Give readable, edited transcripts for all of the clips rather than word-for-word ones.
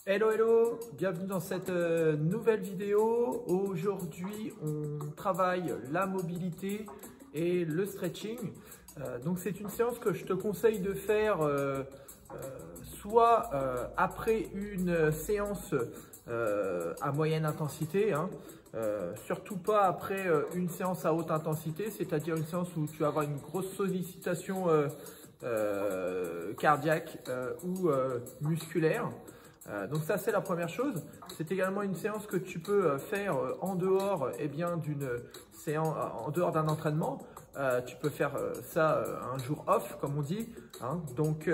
Hello, hello, bienvenue dans cette nouvelle vidéo. Aujourd'hui, on travaille la mobilité et le stretching. Donc, c'est une séance que je te conseille de faire soit après une séance à moyenne intensité, surtout pas après une séance à haute intensité, c'est-à-dire une séance où tu vas avoir une grosse sollicitation cardiaque ou musculaire. Donc ça, c'est la première chose. C'est également une séance que tu peux faire en dehors d'une séance, en dehors d'un entraînement. Tu peux faire ça un jour off, comme on dit. Donc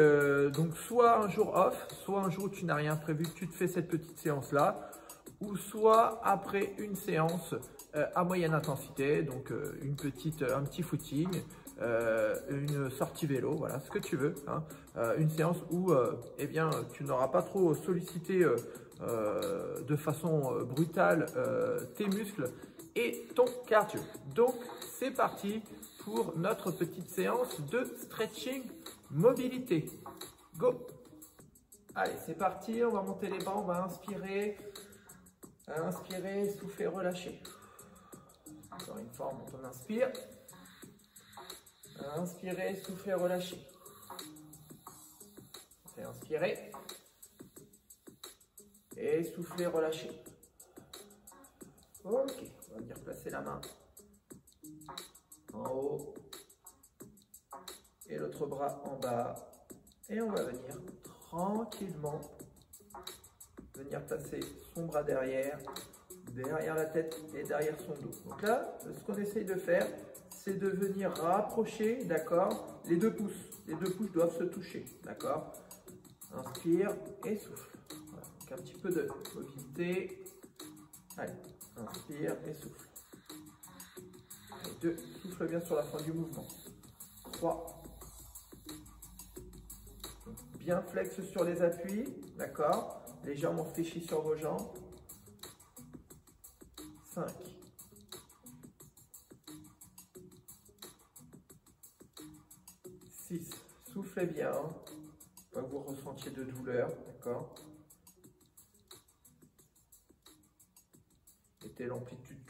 soit un jour off, soit un jour où tu n'as rien prévu, tu te fais cette petite séance-là, ou soit après une séance à moyenne intensité, donc un petit footing, une sortie vélo, voilà, ce que tu veux, une séance où tu n'auras pas trop sollicité de façon brutale tes muscles et ton cardio. Donc c'est parti pour notre petite séance de stretching mobilité. Go! Allez, c'est parti, on va monter les bras, on va inspirer, souffler, relâcher. Encore une fois, on inspire. Inspirez, soufflez, relâchez. Et inspirez. Et soufflez, relâchez. Ok, on va venir placer la main en haut et l'autre bras en bas. Et on va venir tranquillement venir placer son bras derrière la tête et derrière son dos. Donc là, ce qu'on essaye de faire, c'est de venir rapprocher, d'accord, les deux pouces. Les deux pouces doivent se toucher, d'accord. Inspire et souffle. Voilà. Donc un petit peu de mobilité. Allez, inspire et souffle. Allez, 2, souffle bien sur la fin du mouvement. 3. Bien flex sur les appuis, d'accord. Légèrement fléchi sur vos jambes. 5. 6. Soufflez bien, pas que vous ressentiez de douleur, d'accord. Mettez l'amplitude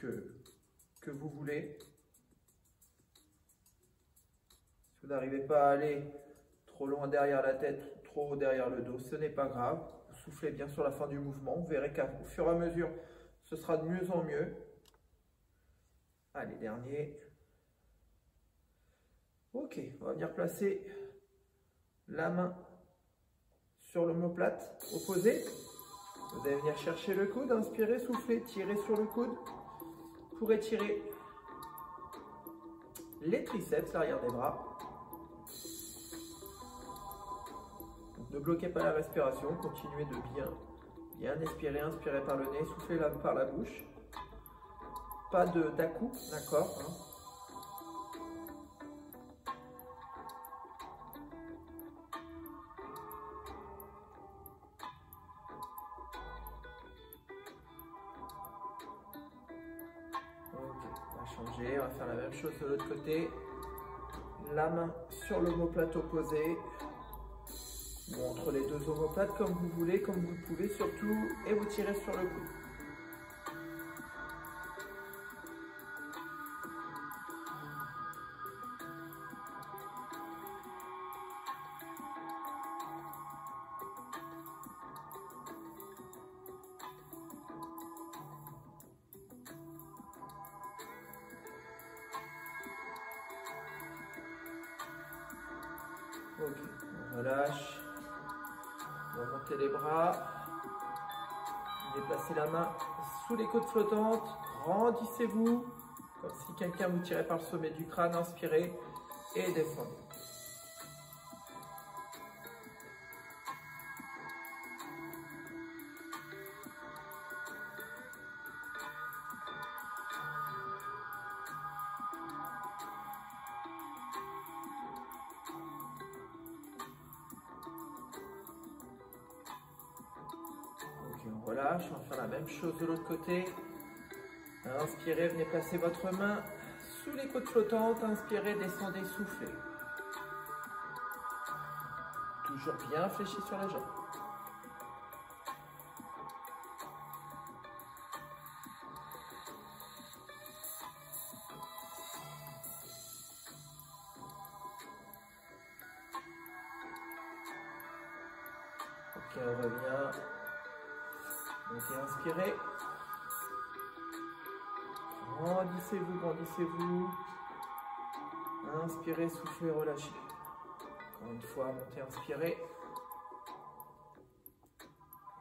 que vous voulez. Si vous n'arrivez pas à aller trop loin derrière la tête ou trop haut derrière le dos, ce n'est pas grave. Vous soufflez bien sur la fin du mouvement. Vous verrez qu'au fur et à mesure, ce sera de mieux en mieux. Allez, dernier. Ok, on va venir placer la main sur l'omoplate opposée. Vous allez venir chercher le coude, inspirez, soufflez, tirez sur le coude pour étirer les triceps, l'arrière des bras. Donc, ne bloquez pas la respiration, continuez de bien expirer, inspirez par le nez, soufflez par la bouche. Pas d'à-coups, d'accord, On va changer, on va faire la même chose de l'autre côté. La main sur l'omoplate opposée, ou entre les deux omoplates, comme vous voulez, comme vous le pouvez surtout, et vous tirez sur le coude. Ok, on relâche, on va monter les bras, déplacez la main sous les côtes flottantes, grandissez-vous, comme si quelqu'un vous tirait par le sommet du crâne, inspirez et descendez. On relâche, on va faire la même chose de l'autre côté. Inspirez, venez placer votre main sous les côtes flottantes. Inspirez, descendez, soufflez. Toujours bien fléchi sur la jambe. Ok, on revient. Donc inspirez. Grandissez-vous, grandissez-vous. Inspirez, soufflez, relâchez. Encore une fois, montez, inspirez.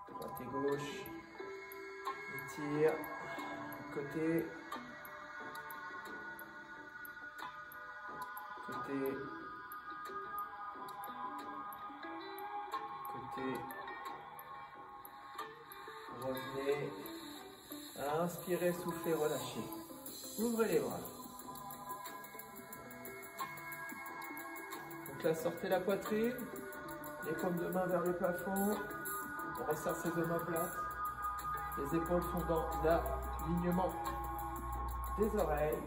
Droite et gauche. Étire. Côté. Côté. Côté. Revenez. Inspirez, soufflez, relâchez. Ouvrez les bras. Donc là, sortez la poitrine. Les paumes de main vers le plafond. On resserre ses omoplates. Les épaules sont dans l'alignement des oreilles.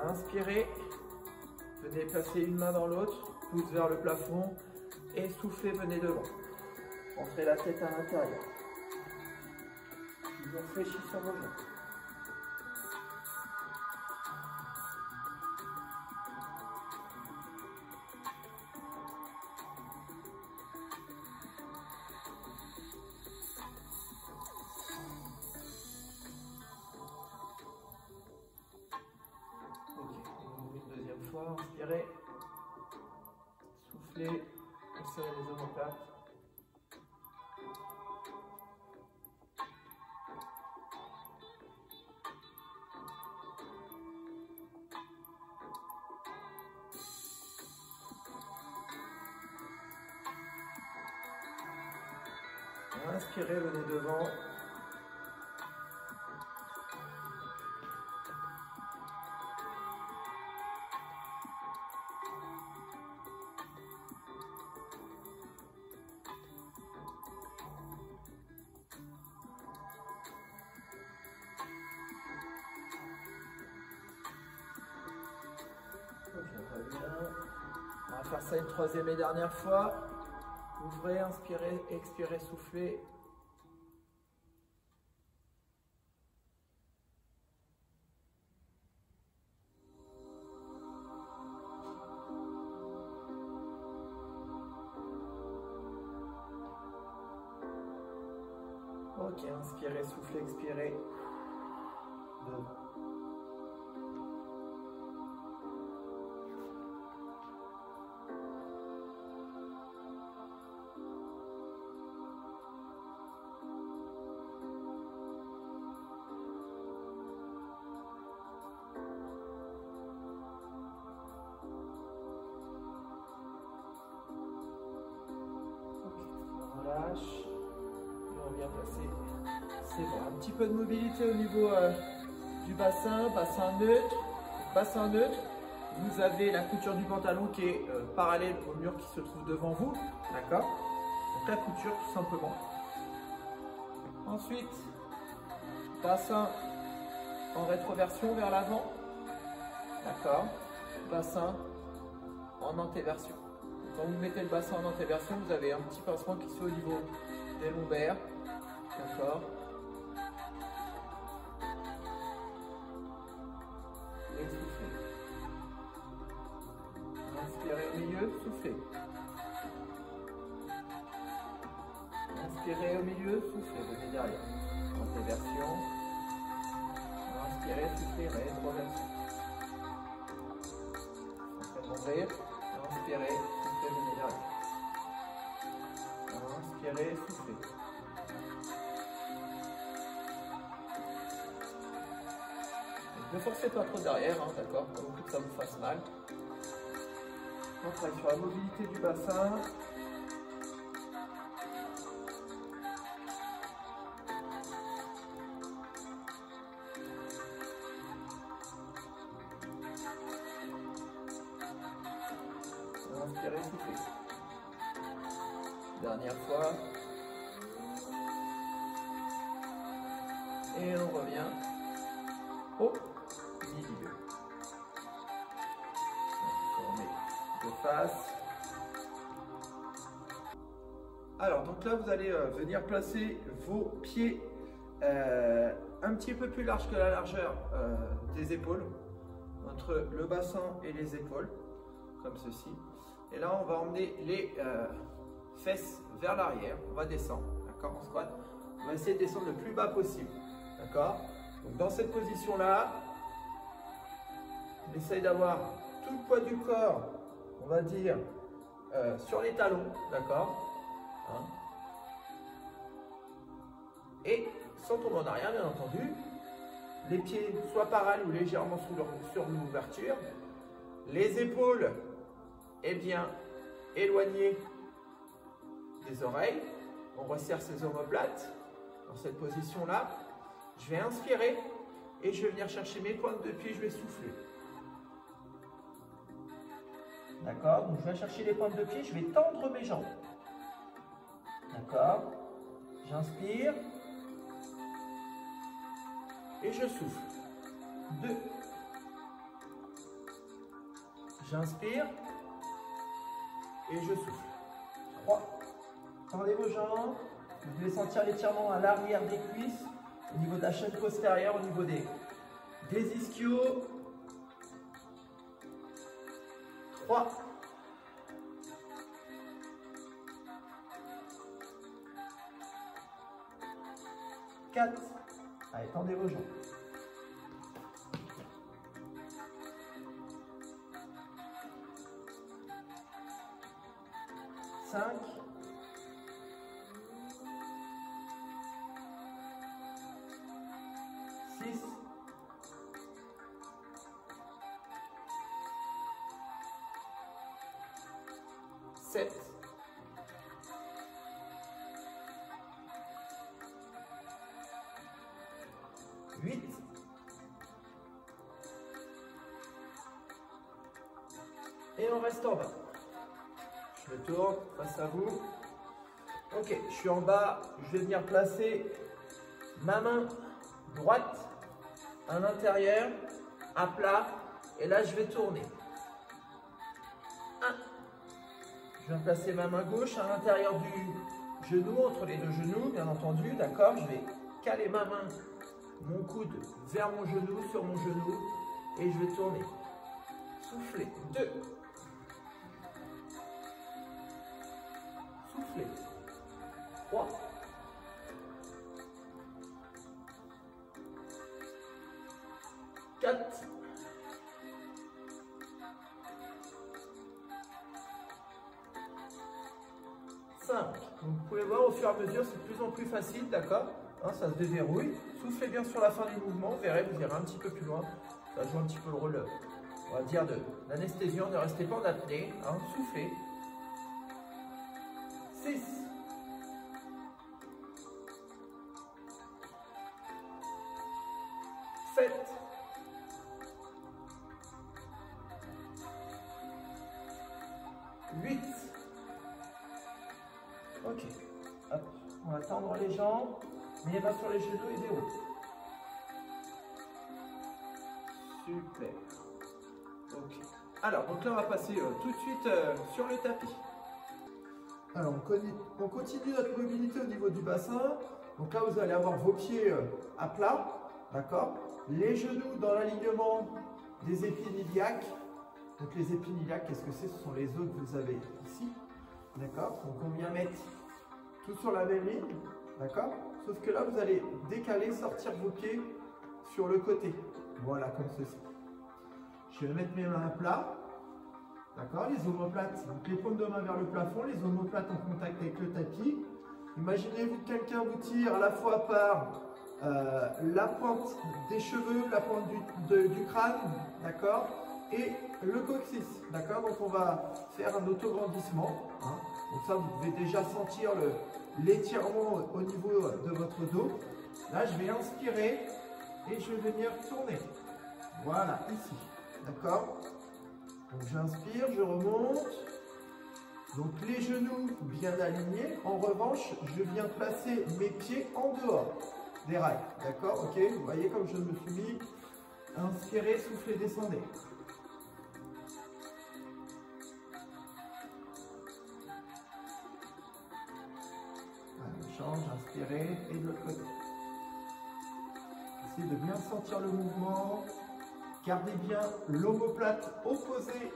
Inspirez. Venez placer une main dans l'autre. Pouce vers le plafond. Et soufflez, venez devant. Entrez la tête à l'intérieur. Toujours fléchissant vos jambes. Inspirez, soufflez, serrez les omoplates. Inspirez, venez devant. On va faire ça une troisième et dernière fois. Ouvrez, inspirez, expirez, soufflez. Ok, inspirez, soufflez, expirez. Relâche. Et on vient placer ses bras. Un petit peu de mobilité au niveau du bassin, bassin neutre. Bassin neutre. Vous avez la couture du pantalon qui est parallèle au mur qui se trouve devant vous. D'accord? Donc la couture tout simplement. Ensuite, bassin en rétroversion vers l'avant. D'accord? Bassin en antéversion. Quand vous mettez le bassin en antéversion, vous avez un petit pincement qui se fait au niveau des lombaires. D'accord? Et soufflez. Inspirez au milieu, soufflez. Inspirez au milieu, soufflez. Venez derrière. Antéversion. Inspirez, soufflez, rétroversion. Ouvrir. Inspirez, soufflez, venez derrière. Inspirez, soufflez. Ne forcez pas trop derrière, hein, d'accord? Pas beaucoup que ça vous fasse mal. On travaille sur la mobilité du bassin. Inspirez, soufflez. Dernière fois. Et on revient au milieu. On met de face. Alors, donc là, vous allez venir placer vos pieds un petit peu plus large que la largeur des épaules, entre le bassin et les épaules, comme ceci. Et là, on va emmener les fesses vers l'arrière. On va descendre, d'accord, en squat. On va essayer de descendre le plus bas possible, d'accord. Donc dans cette position-là, on essaye d'avoir tout le poids du corps, on va dire, sur les talons, d'accord, hein. Et sans tomber en arrière, bien entendu. Les pieds soit parallèles ou légèrement sur l'ouverture. Les épaules, eh bien, éloignées des oreilles. On resserre ses omoplates dans cette position-là. Je vais inspirer et je vais venir chercher mes pointes de pied, je vais souffler. D'accord? Donc je vais chercher les pointes de pied, je vais tendre mes jambes. D'accord? J'inspire. Et je souffle. 2. J'inspire. Et je souffle. 3. Tendez vos jambes. Vous devez sentir l'étirement à l'arrière des cuisses, au niveau de la chaîne postérieure, au niveau des ischios. 3. 4. Allez, tendez vos jambes. 5. 6. 7. 8. Et on reste en bas. Je me tourne face à vous. Ok, je suis en bas. Je vais venir placer ma main droite à l'intérieur, à plat. Et là, je vais tourner. 1. Je viens placer ma main gauche à l'intérieur du genou, entre les deux genoux, bien entendu. D'accord? Je vais caler ma main, mon coude vers mon genou, sur mon genou. Et je vais tourner. Souffler. 2. Souffler. 3. 4. 5. Donc, vous pouvez voir au fur et à mesure, c'est de plus en plus facile, d'accord, hein, ça se déverrouille. Soufflez bien sur la fin du mouvement, vous verrez, vous irez un petit peu plus loin. Ça joue un petit peu le rôle, on va dire, de l'anesthésiant. Ne restez pas en apnée, hein, soufflez. 6. 7. 8. Ok. Hop. On va tendre les jambes, mais les mains sur les genoux et des hauts. Super. Ok. Alors, donc là, on va passer tout de suite sur le tapis. Alors, on continue notre mobilité au niveau du bassin. Donc là, vous allez avoir vos pieds à plat, d'accord? Les genoux dans l'alignement des épines iliaques. Donc les épines iliaques, qu'est-ce que c'est? Ce sont les os que vous avez ici, d'accord? Donc on vient mettre tout sur la même ligne, d'accord? Sauf que là, vous allez décaler, sortir vos pieds sur le côté. Voilà, comme ceci. Je vais mettre mes mains à plat. D'accord, les omoplates, donc les paumes de main vers le plafond, les omoplates en contact avec le tapis. Imaginez-vous que quelqu'un vous tire à la fois par la pointe des cheveux, la pointe du crâne, d'accord, et le coccyx, d'accord. Donc on va faire un autograndissement, hein. Donc ça, vous pouvez déjà sentir l'étirement au niveau de votre dos. Là, je vais inspirer et je vais venir tourner. Voilà, ici, d'accord. Donc j'inspire, je remonte. Donc les genoux bien alignés. En revanche, je viens placer mes pieds en dehors des rails. D'accord? Ok? Vous voyez comme je me suis mis. Inspirez, soufflez, descendez. Allez, change, inspirez et de l'autre côté. Essayez de bien sentir le mouvement. Gardez bien l'omoplate opposée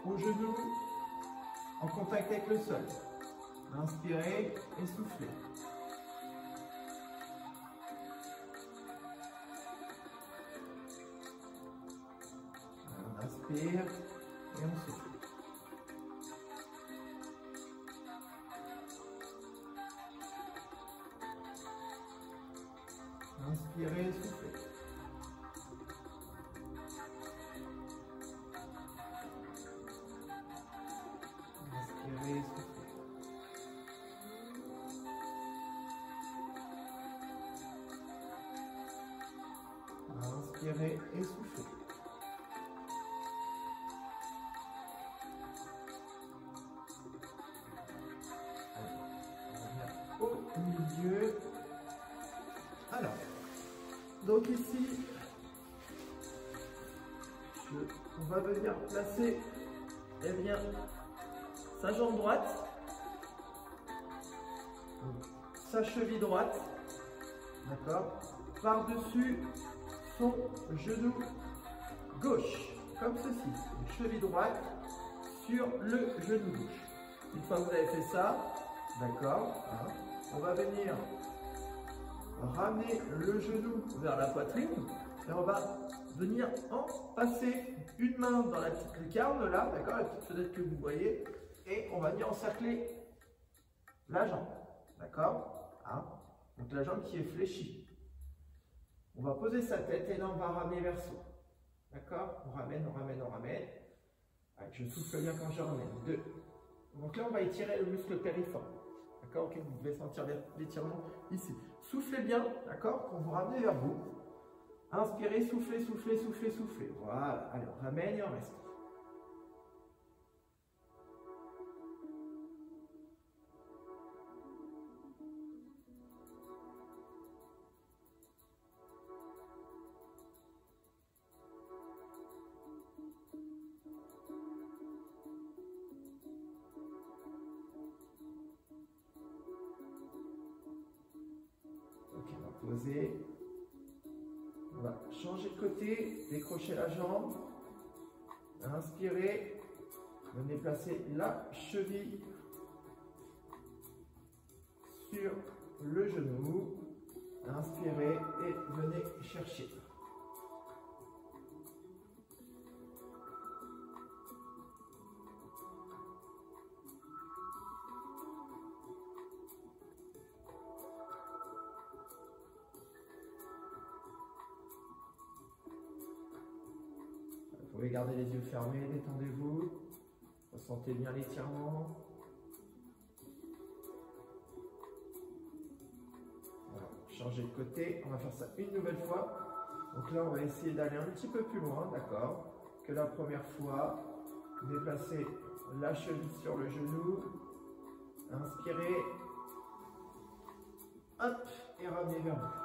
au genou en contact avec le sol. Inspirez et soufflez. On inspire et on souffle. Inspirez et soufflez. Inspirez et soufflez. Inspirez et soufflez. Au milieu. Alors, donc ici, on va venir placer, eh bien, sa jambe droite, sa cheville droite, d'accord, par-dessus son genou gauche, comme ceci, une cheville droite sur le genou gauche. Une fois que vous avez fait ça, d'accord, hein, on va venir ramener le genou vers la poitrine et on va venir en passer une main dans la petite lucarne là, d'accord, la petite fenêtre que vous voyez, et on va venir encercler la jambe, d'accord, hein, donc la jambe qui est fléchie. On va poser sa tête et là on va ramener verso, d'accord, on ramène, on ramène, on ramène. Allez, je souffle bien quand je ramène. 2. Donc là on va étirer le muscle périforme. D'accord, ok, vous devez sentir l'étirement ici. Soufflez bien, d'accord, pour vous ramener vers vous. Inspirez, soufflez, soufflez, soufflez, soufflez. Voilà, allez, on ramène et on reste. Poser. On va changer de côté, décrocher la jambe, inspirez, venez placer la cheville sur le genou, inspirez et venez chercher. Vous pouvez garder les yeux fermés, détendez-vous, ressentez bien l'étirement. Voilà, changez de côté, on va faire ça une nouvelle fois. Donc là, on va essayer d'aller un petit peu plus loin, d'accord, que la première fois. Déplacez la cheville sur le genou, inspirez, hop, et ramenez vers vous.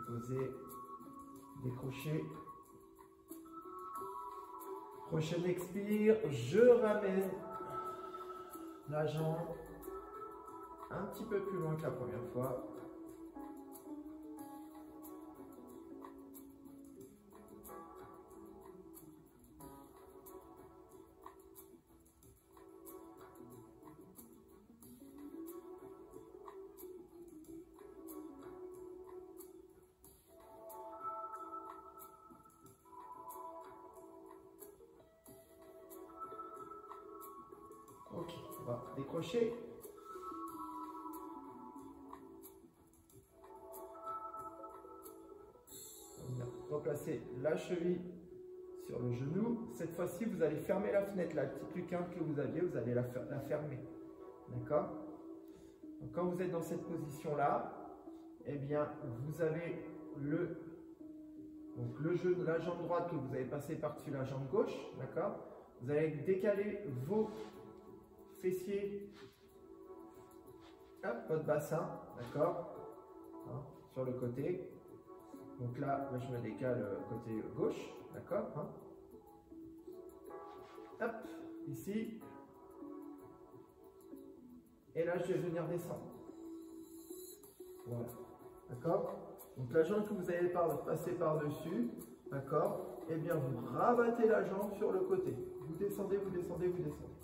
Poser, décrocher. Prochain expire, je ramène la jambe un petit peu plus loin que la première fois. Ok, on va décrocher. On va replacer la cheville sur le genou. Cette fois-ci, vous allez fermer la fenêtre, la petite lucarne que vous aviez, vous allez la fermer. D'accord? Donc, quand vous êtes dans cette position-là, eh bien, vous avez la jambe droite que vous avez passé par-dessus la jambe gauche. D'accord? Vous allez décaler vos fessiers, hop, votre bassin, d'accord, hein, sur le côté. Donc là, je me décale côté gauche, d'accord, hein. Hop, ici. Et là, je vais venir descendre. Voilà, d'accord. Donc la jambe que vous allez passer par-dessus, d'accord, eh bien vous rabattez la jambe sur le côté. Vous descendez, vous descendez, vous descendez.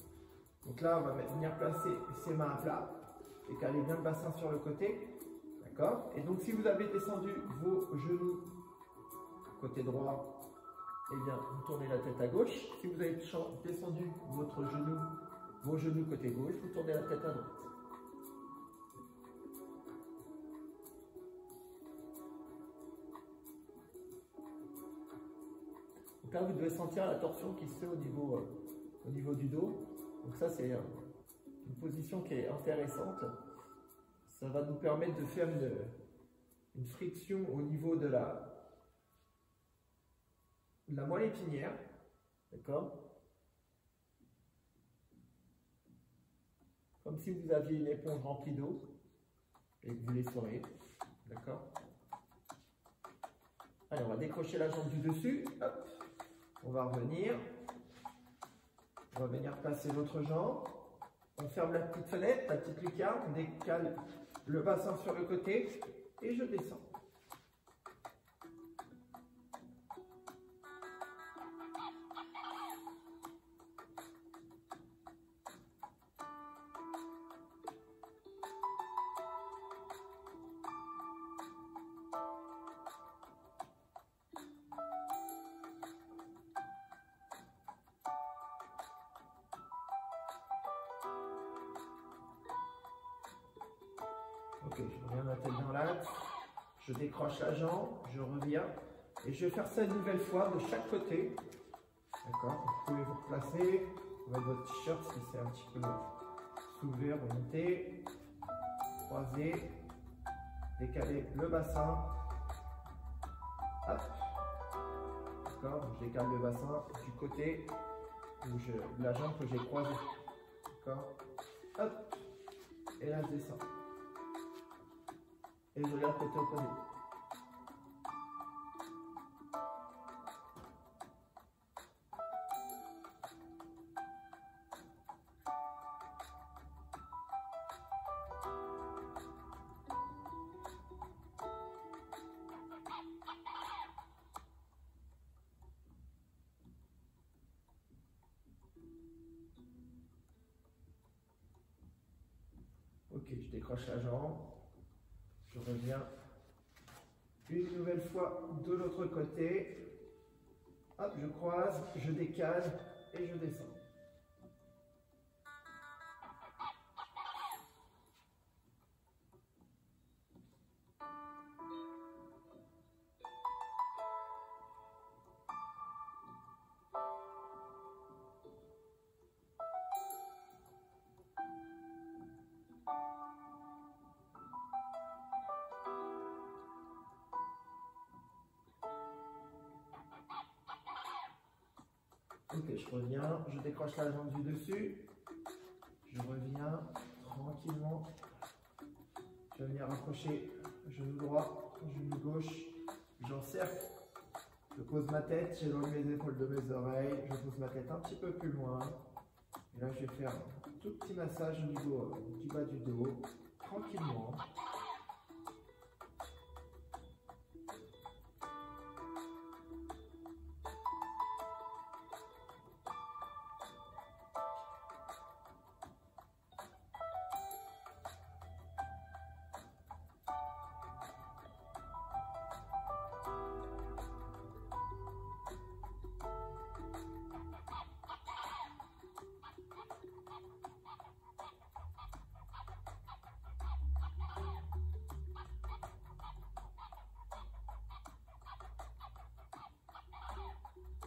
Donc là, on va venir placer ses mains à plat et caler bien le bassin sur le côté, d'accord. Et donc si vous avez descendu vos genoux côté droit, eh bien vous tournez la tête à gauche. Si vous avez descendu vos genoux côté gauche, vous tournez la tête à droite. Donc là, vous devez sentir la torsion qui se fait au niveau du dos. Donc ça, c'est une position qui est intéressante. Ça va nous permettre de faire une friction au niveau de la moelle épinière. D'accord? Comme si vous aviez une éponge remplie d'eau et que vous l'essorez. D'accord? Allez, on va décrocher la jambe du dessus. Hop. On va revenir. On va venir placer l'autre jambe. On ferme la petite fenêtre, la petite lucarne. On décale le bassin sur le côté et je descends. Ok, je reviens la tête dans l'axe, je décroche la jambe, je reviens et je vais faire ça une nouvelle fois de chaque côté. D'accord? Vous pouvez vous replacer, vous mettez votre t-shirt si c'est un petit peu soulevé, remonter, croiser, décaler le bassin. Hop. D'accord? Je décale le bassin du côté où la jambe que j'ai croisée. D'accord? Hop. Et là, je descends. Et je regarde côté opposé. Ok, je décroche la jambe. Je reviens une nouvelle fois de l'autre côté. Hop, je croise, je décale et je descends. Ok, je reviens, je décroche la jambe du dessus, je reviens tranquillement, je vais venir rapprocher genou droit, genou gauche, j'encercle, je pose ma tête, j'éloigne mes épaules de mes oreilles, je pose ma tête un petit peu plus loin, et là je vais faire un tout petit massage au niveau du bas du dos, tranquillement.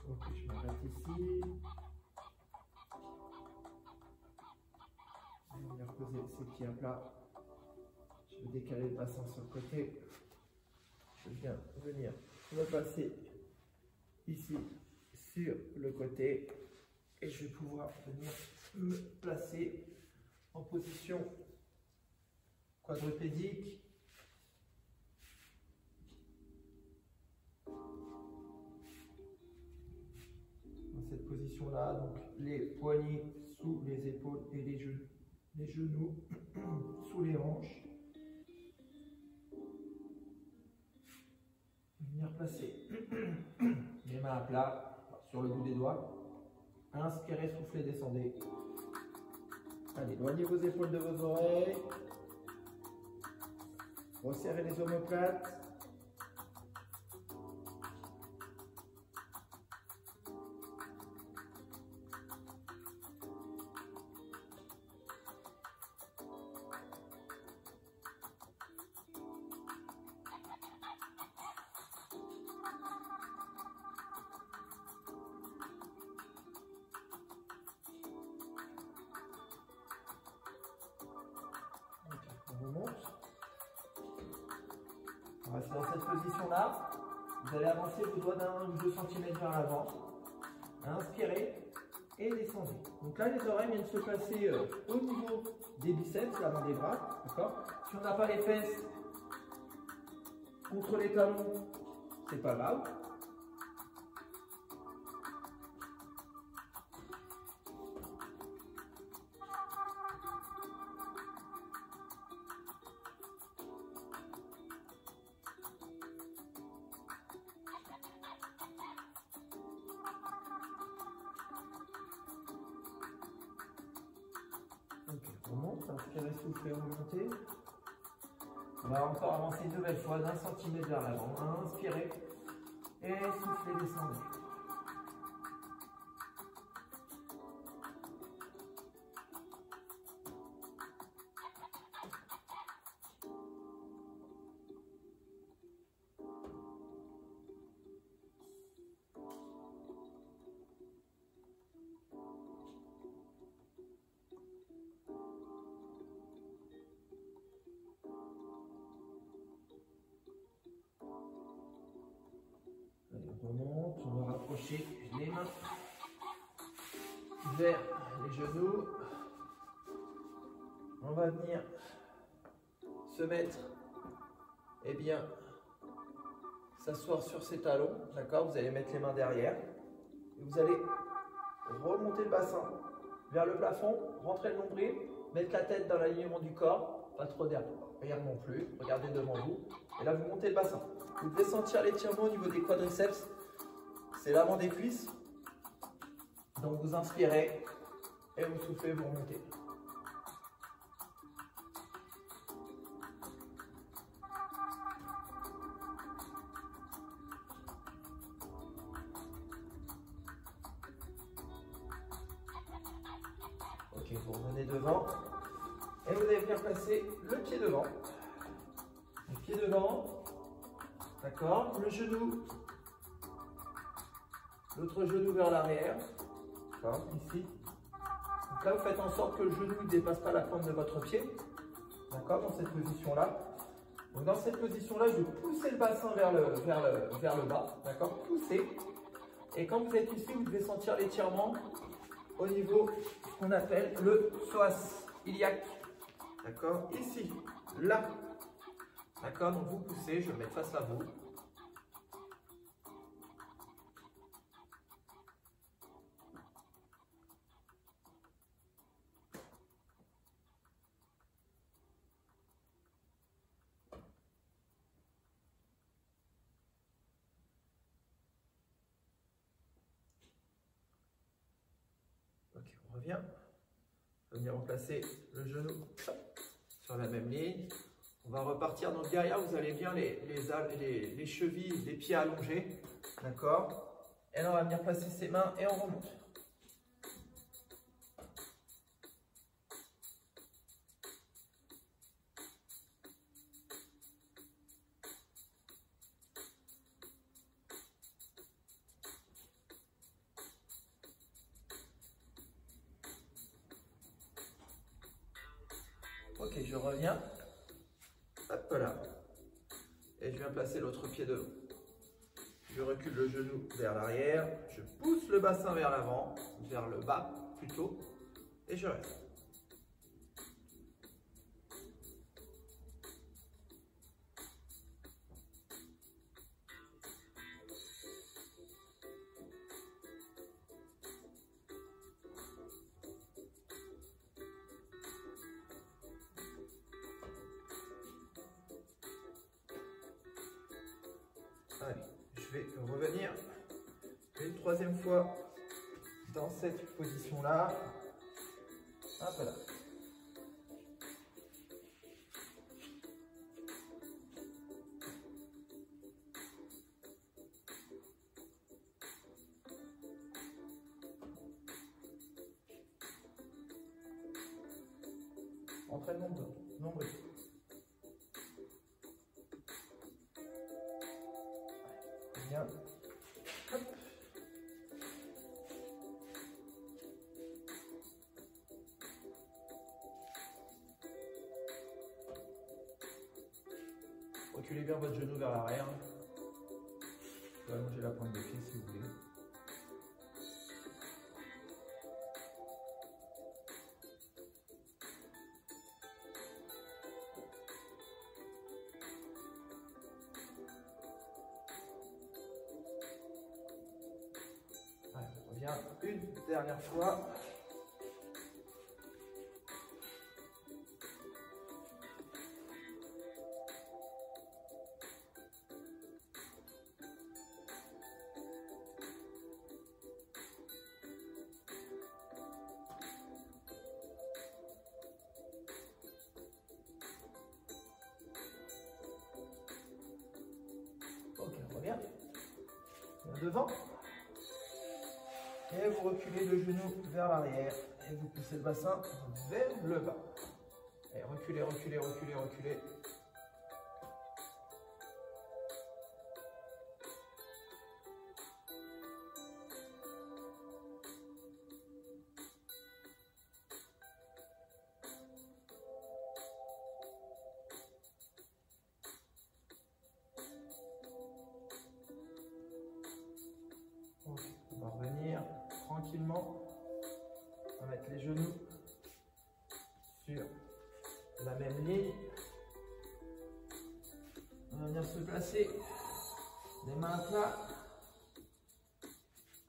Ok, je m'arrête ici. Je vais venir poser ses pieds à plat. Je vais décaler le bassin sur le côté. Je viens venir me passer ici sur le côté et je vais pouvoir venir me placer en position quadrupédique. cette position-là, donc les poignets sous les épaules et les genoux sous les hanches. Venir placer les mains à plat sur le bout des doigts. Inspirez, soufflez, descendez. Allez, éloignez vos épaules de vos oreilles. Resserrez les omoplates. On remonte. On va rester dans cette position-là. Vous allez avancer vos doigts d'1 ou 2 cm vers l'avant. Inspirez et descendez. Donc là, les oreilles viennent se placer au niveau des biceps, l'avant des bras. D'accord ? Si on n'a pas les fesses contre les talons, c'est pas grave. On monte, inspirez, soufflez, remontez. On va encore avancer une nouvelle fois d'1 cm vers l'avant. Inspirez et soufflez, descendez. On remonte, on va rapprocher les mains vers les genoux. On va venir se mettre, eh bien, s'asseoir sur ses talons, d'accord? Vous allez mettre les mains derrière et vous allez remonter le bassin vers le plafond, rentrer le nombril, mettre la tête dans l'alignement du corps, pas trop derrière non plus, regardez devant vous, et là vous montez le bassin. Vous devez sentir l'étirement au niveau des quadriceps, c'est l'avant des cuisses. Donc vous inspirez et vous soufflez, vous remontez. Ok, vous revenez devant et vous allez venir placer le pied devant. Le pied devant, d'accord, le genou, l'autre genou vers l'arrière, d'accord, ici. Donc là, vous faites en sorte que le genou ne dépasse pas la pointe de votre pied, d'accord, dans cette position-là. Donc dans cette position-là, je vais pousser le bassin vers le bas, d'accord, pousser. Et quand vous êtes ici, vous devez sentir l'étirement au niveau qu'on appelle le psoas iliaque, d'accord, ici, là. D'accord, donc vous poussez, je vais me mettre face à vous. Ok, on revient. On va venir remplacer le genou sur la même ligne. On va repartir, donc derrière vous avez bien les chevilles, les pieds allongés, d'accord? Et là on va venir placer ses mains et on remonte. Ok, je reviens. Hop là. Et je viens placer l'autre pied devant. Je recule le genou vers l'arrière. Je pousse le bassin vers l'avant, vers le bas plutôt. Et je reste. je vais revenir une troisième fois dans cette position-là. Hop là. Entraînement de nombril. Bien. Hop. Reculez bien votre genou vers l'arrière. Vous pouvez allonger la pointe de pied si vous voulez. Allez, on revient une dernière fois. Ok, on revient. Devant. Et vous reculez le genou vers l'arrière. Et vous poussez le bassin vers le bas. Et reculez, reculez, reculez, reculez. Ok, on va revenir tranquillement. On va mettre les genoux sur la même ligne. On va venir se placer les mains à plat.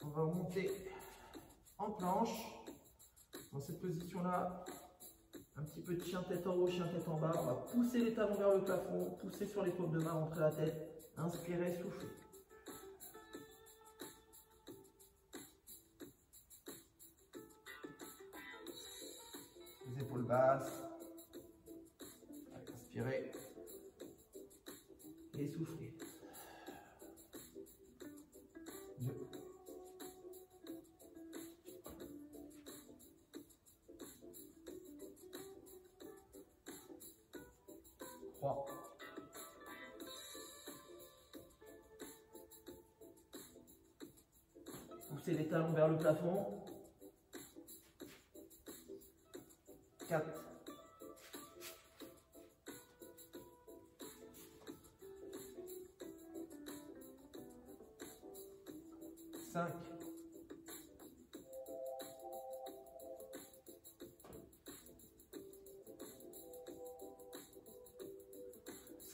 On va remonter en planche. Dans cette position-là, un petit peu de chien tête en haut, chien tête en bas. On va pousser les talons vers le plafond, pousser sur les paumes de main, rentrer la tête. Inspirez, soufflez. Les épaules basses. Allez, inspirez. Et soufflez. 2. 3. 'Poussez les talons vers le plafond. 4. 5.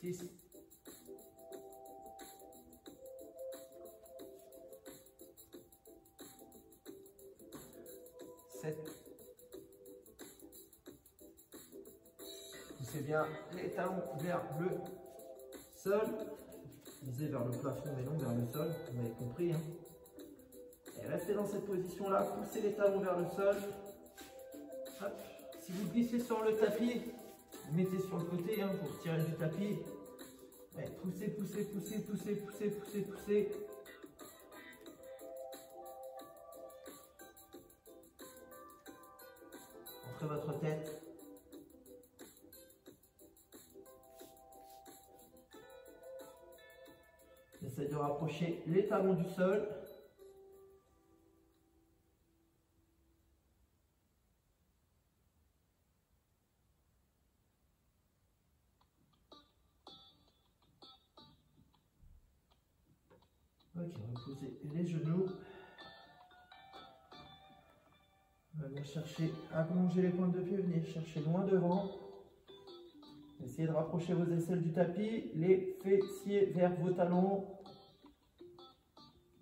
6. 7. Poussez bien les talons vers le sol. Visez vers le plafond mais non vers le sol, vous avez compris. Hein. Et restez dans cette position-là, poussez les talons vers le sol. Hop. Si vous glissez sur le tapis, mettez sur le côté, hein, pour tirer du tapis. Ouais, poussez, poussez, poussez, poussez, poussez, poussez, poussez. Montrez votre tête. Essayez de rapprocher les talons du sol. Ok, on va poser les genoux. On va venir chercher, allonger les pointes de pied, venir chercher loin devant. Essayez de rapprocher vos aisselles du tapis, les fessiers vers vos talons.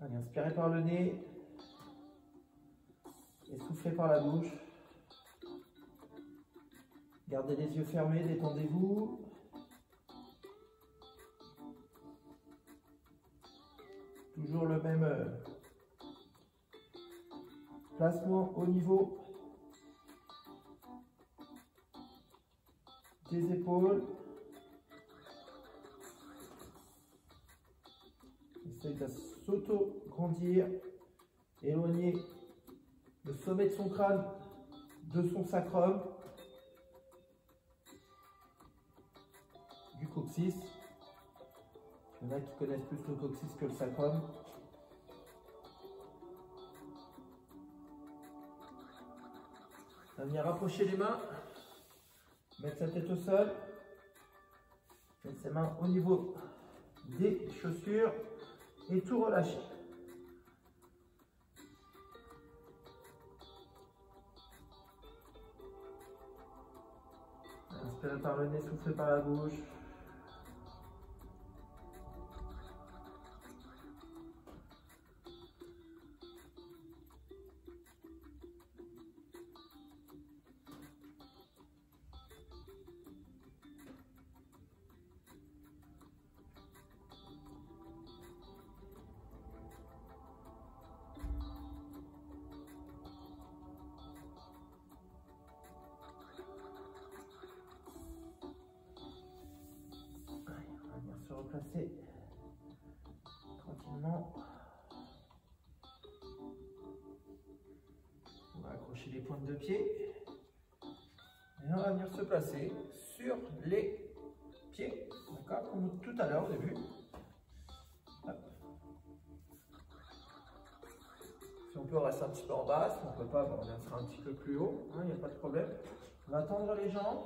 Allez, inspirez par le nez. Et soufflez par la bouche. Gardez les yeux fermés, détendez-vous. toujours le même placement au niveau des épaules. Essaye de s'auto-grandir, éloigner le sommet de son crâne de son sacrum, du coccyx. Il y en a qui connaissent plus le coccyx que le sacrum. On va venir rapprocher les mains, mettre sa tête au sol, mettre ses mains au niveau des chaussures et tout relâcher. Inspirez par le nez, soufflez par la bouche. Se replacer tranquillement. On va accrocher les pointes de pied et on va venir se placer sur les pieds, d'accord, comme tout à l'heure au début. Hop. Si on peut rester un petit peu en bas, si on ne peut pas, bon, on sera un petit peu plus haut, il n'y a pas de problème. On va tendre les jambes,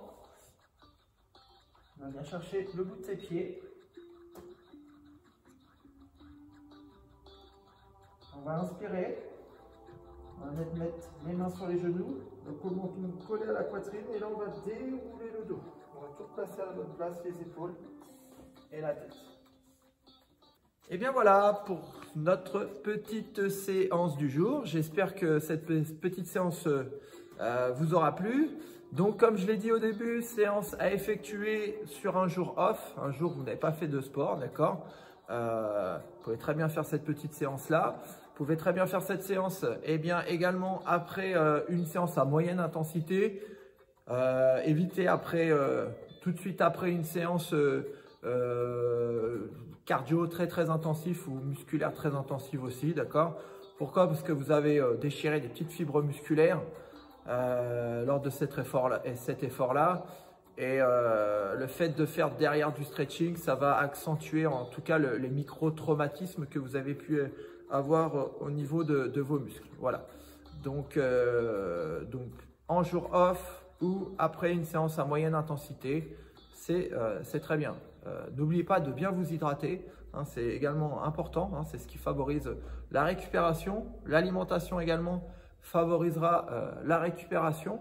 on va venir chercher le bout de ses pieds. On va inspirer, on va mettre les mains sur les genoux, le menton collé à la poitrine et là on va dérouler le dos. On va tout placer à la bonne place, les épaules et la tête. Et bien voilà pour notre petite séance du jour. J'espère que cette petite séance vous aura plu. Donc comme je l'ai dit au début, séance à effectuer sur un jour off, un jour où vous n'avez pas fait de sport, d'accord. Vous pouvez très bien faire cette petite séance là. Vous pouvez très bien faire cette séance également après une séance à moyenne intensité. Évitez tout de suite après une séance cardio très intensif ou musculaire très intensive aussi, d'accord. Pourquoi? Parce que vous avez déchiré des petites fibres musculaires lors de cet effort-là. Et le fait de faire derrière du stretching, ça va accentuer en tout cas les micro-traumatismes que vous avez pu avoir au niveau de vos muscles. Voilà. Donc en jour off ou après une séance à moyenne intensité, c'est très bien. N'oubliez pas de bien vous hydrater, hein, c'est également important, hein, c'est ce qui favorise la récupération. L'alimentation également favorisera la récupération.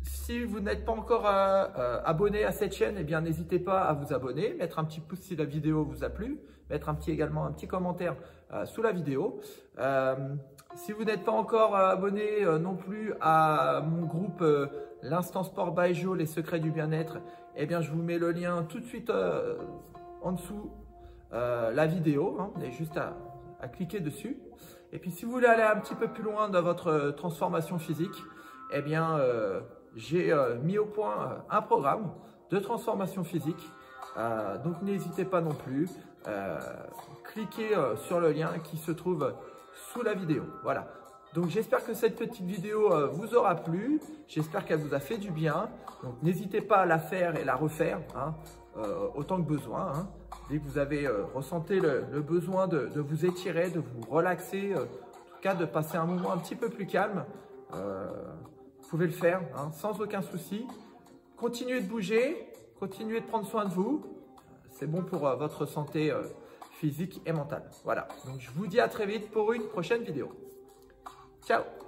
Si vous n'êtes pas encore abonné à cette chaîne, eh bien n'hésitez pas à vous abonner, mettre un petit pouce si la vidéo vous a plu, mettre également un petit commentaire sous la vidéo. Si vous n'êtes pas encore abonné non plus à mon groupe l'Instant Sport by Joe, les secrets du bien-être, eh bien je vous mets le lien tout de suite en dessous la vidéo, hein, vous avez juste à cliquer dessus. Et puis si vous voulez aller un petit peu plus loin dans votre transformation physique, eh bien j'ai mis au point un programme de transformation physique. Donc n'hésitez pas non plus, cliquez sur le lien qui se trouve sous la vidéo. Voilà. Donc j'espère que cette petite vidéo vous aura plu. J'espère qu'elle vous a fait du bien. Donc n'hésitez pas à la faire et la refaire, hein, autant que besoin. Hein. Dès que vous avez ressenti le besoin de vous étirer, de vous relaxer, en tout cas de passer un moment un petit peu plus calme, vous pouvez le faire, hein, sans aucun souci. Continuez de bouger, continuez de prendre soin de vous. C'est bon pour votre santé physique et mentale. Voilà, donc je vous dis à très vite pour une prochaine vidéo. Ciao!